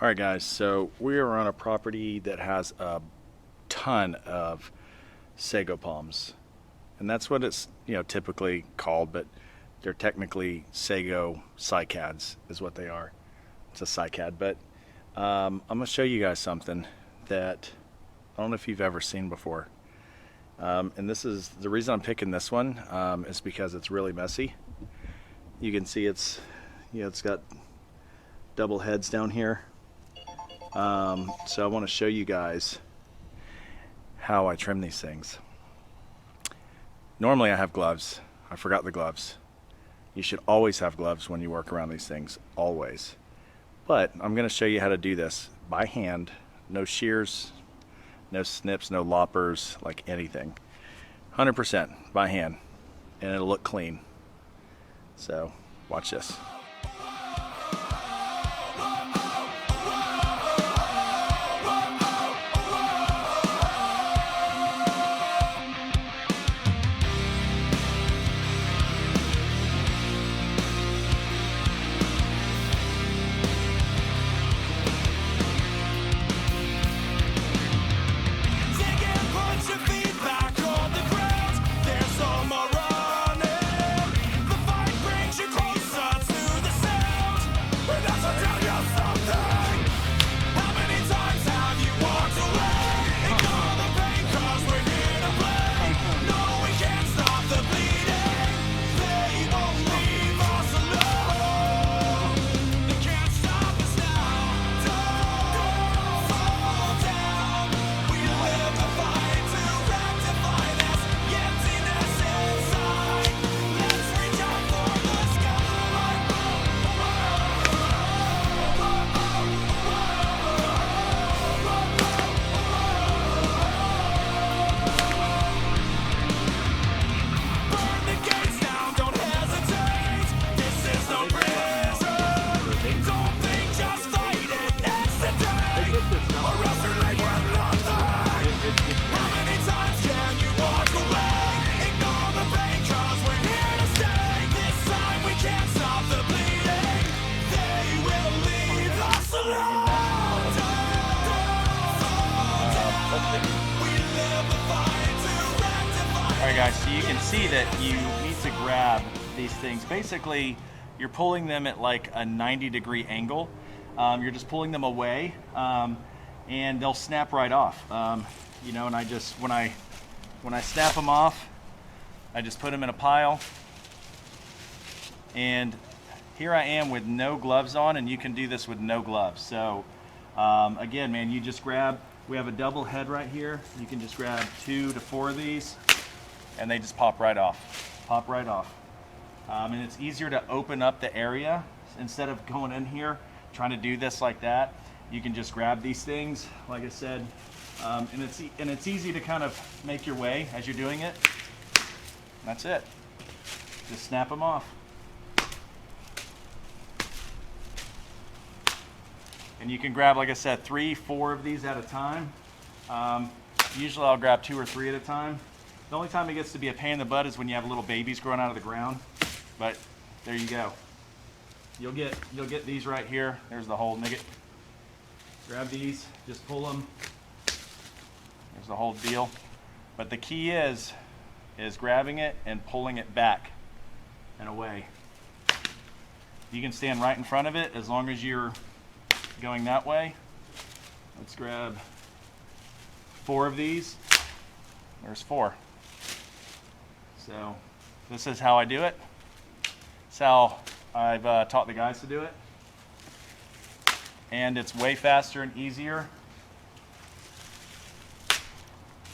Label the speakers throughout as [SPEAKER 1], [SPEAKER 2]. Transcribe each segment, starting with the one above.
[SPEAKER 1] All right, guys, so we are on a property that has a ton of sago palms. And that's what it's, typically called, but they're technically sago cycads is what they are. It's a cycad, but I'm going to show you guys something that I don't know if you've ever seen before. And this is the reason I'm picking this one is because it's really messy. You can see it's got double heads down here. So I want to show you guys how I trim these things. Normally I have gloves. I forgot the gloves. You should always have gloves when you work around these things, always. But I'm going to show you how to do this by hand. No shears, no snips, no loppers, like anything. 100% by hand, and it'll look clean. So watch this. Alright guys, so you can see that you need to grab these things. Basically, you're pulling them at like a 90-degree angle. You're just pulling them away, and they'll snap right off. And I just, when I snap them off, I just put them in a pile. And here I am with no gloves on, and you can do this with no gloves. So again, man, you just grab, we have a double head right here. You can just grab 2 to 4 of these, and they just pop right off. Pop right off. And it's easier to open up the area instead of going in here trying to do this like that. You can just grab these things, like I said, and it's easy to kind of make your way as you're doing it. That's it. Just snap them off. And you can grab, like I said, 3, 4 of these at a time. Usually I'll grab 2 or 3 at a time. The only time it gets to be a pain in the butt is when you have little babies growing out of the ground. But there you go. You'll get these right here. There's the whole nugget. Grab these, just pull them. There's the whole deal. But the key is grabbing it and pulling it back and away. You can stand right in front of it as long as you're going that way. Let's grab 4 of these. There's 4. So this is how I do it. It's how I've taught the guys to do it. And it's way faster and easier.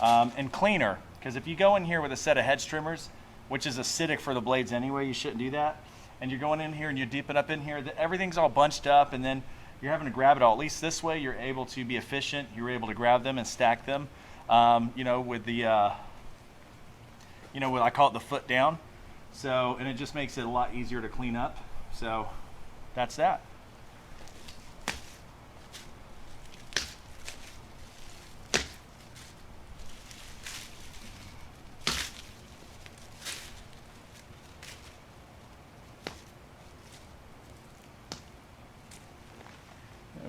[SPEAKER 1] And cleaner. Because if you go in here with a set of hedge trimmers, which is acidic for the blades anyway, you shouldn't do that. And you're going in here and you're deeping up in here, everything's all bunched up, and then you're having to grab it all. At least this way you're able to be efficient. You're able to grab them and stack them. With the what I call it the foot down. So, and it just makes it a lot easier to clean up. So that's that.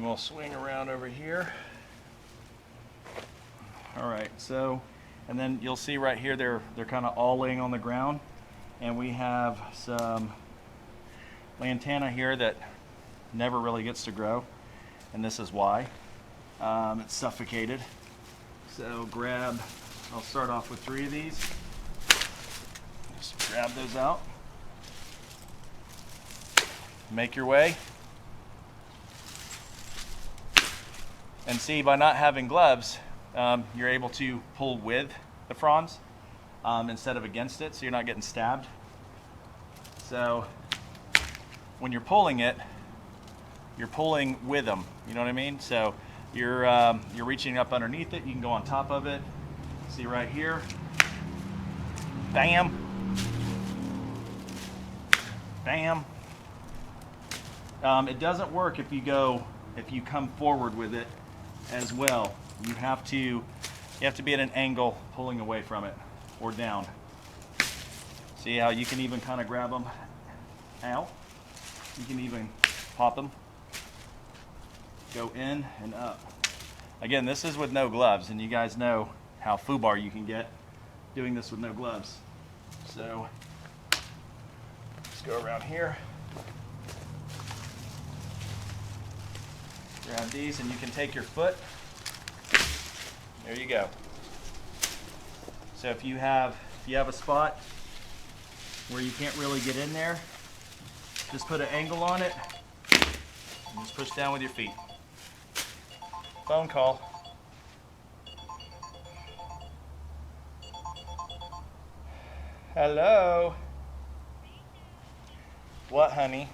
[SPEAKER 1] And we'll swing around over here. All right, so, and then you'll see right here, they're kind of all laying on the ground. And we have some lantana here that never really gets to grow. And this is why. It's suffocated. So I'll start off with 3 of these. Just grab those out. Make your way. And see, by not having gloves, you're able to pull with the fronds instead of against it, so you're not getting stabbed. So when you're pulling it, you're pulling with them, you know what I mean? So you're reaching up underneath it, you can go on top of it. See right here, bam, bam. It doesn't work if you come forward with it as well. You have to be at an angle pulling away from it or down. See how you can even kind of grab them out? You can even pop them, go in and up. Again, this is with no gloves, and you guys know how foobar you can get doing this with no gloves. So let's go around here. Grab these, and you can take your foot. There you go. So if you have a spot where you can't really get in there, just put an angle on it and just push down with your feet. Phone call. Hello. What, honey?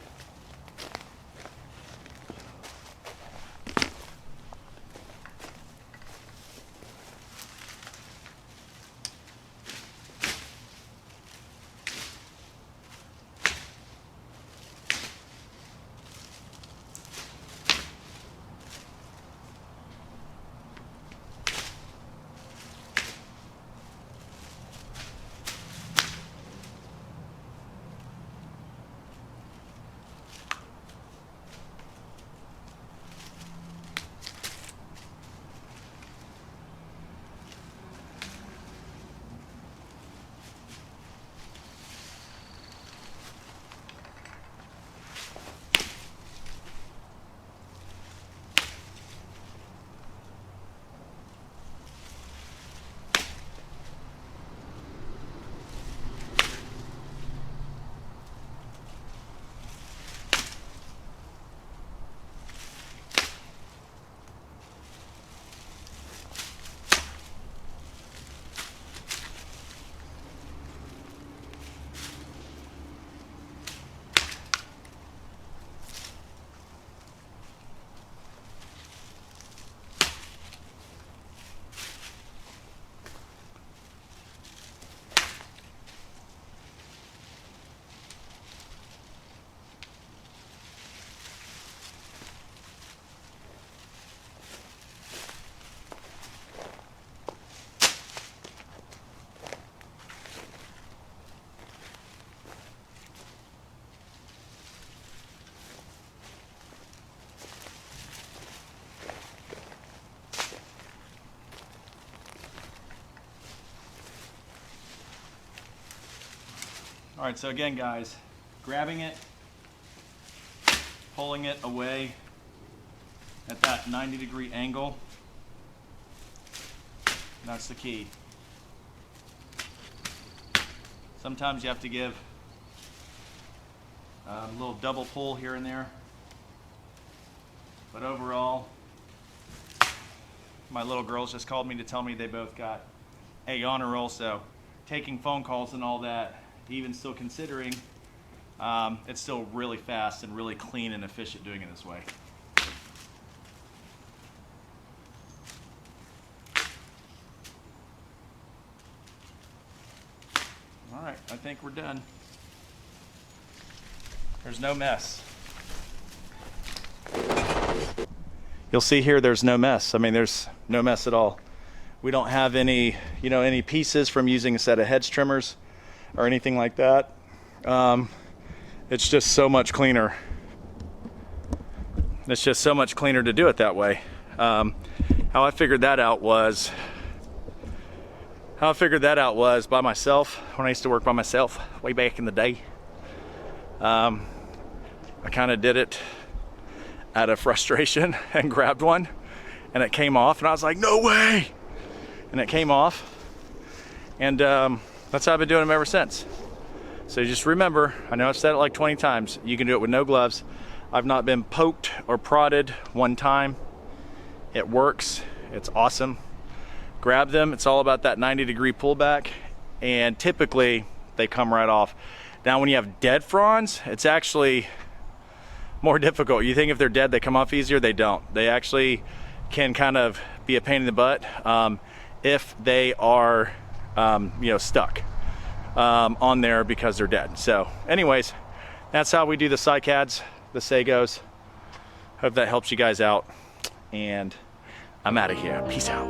[SPEAKER 1] All right, so again, guys, grabbing it, pulling it away at that 90-degree angle, that's the key. Sometimes you have to give a little double pull here and there, but overall, my little girls just called me to tell me they both got A honor roll, so taking phone calls and all that, even still considering, it's still really fast and really clean and efficient doing it this way. All right, I think we're done. There's no mess. You'll see here there's no mess. I mean, there's no mess at all. We don't have any, any pieces from using a set of hedge trimmers or anything like that. It's just so much cleaner. It's just so much cleaner to do it that way. How I figured that out was by myself, when I used to work by myself way back in the day. I kind of did it out of frustration and grabbed one, and it came off, and I was like, no way! And it came off, and that's how I've been doing them ever since. So just remember, I know I've said it like 20 times, you can do it with no gloves. I've not been poked or prodded one time. It works, it's awesome. Grab them, it's all about that 90-degree pullback, and typically they come right off. Now when you have dead fronds, it's actually more difficult. You think if they're dead they come off easier, they don't. They actually can kind of be a pain in the butt if they are stuck on there because they're dead. So anyways, that's how we do the Cycads, the SAGOs. Hope that helps you guys out, and I'm out of here. Peace out.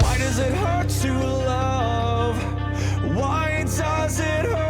[SPEAKER 2] Why does it hurt to love? Why does it hurt?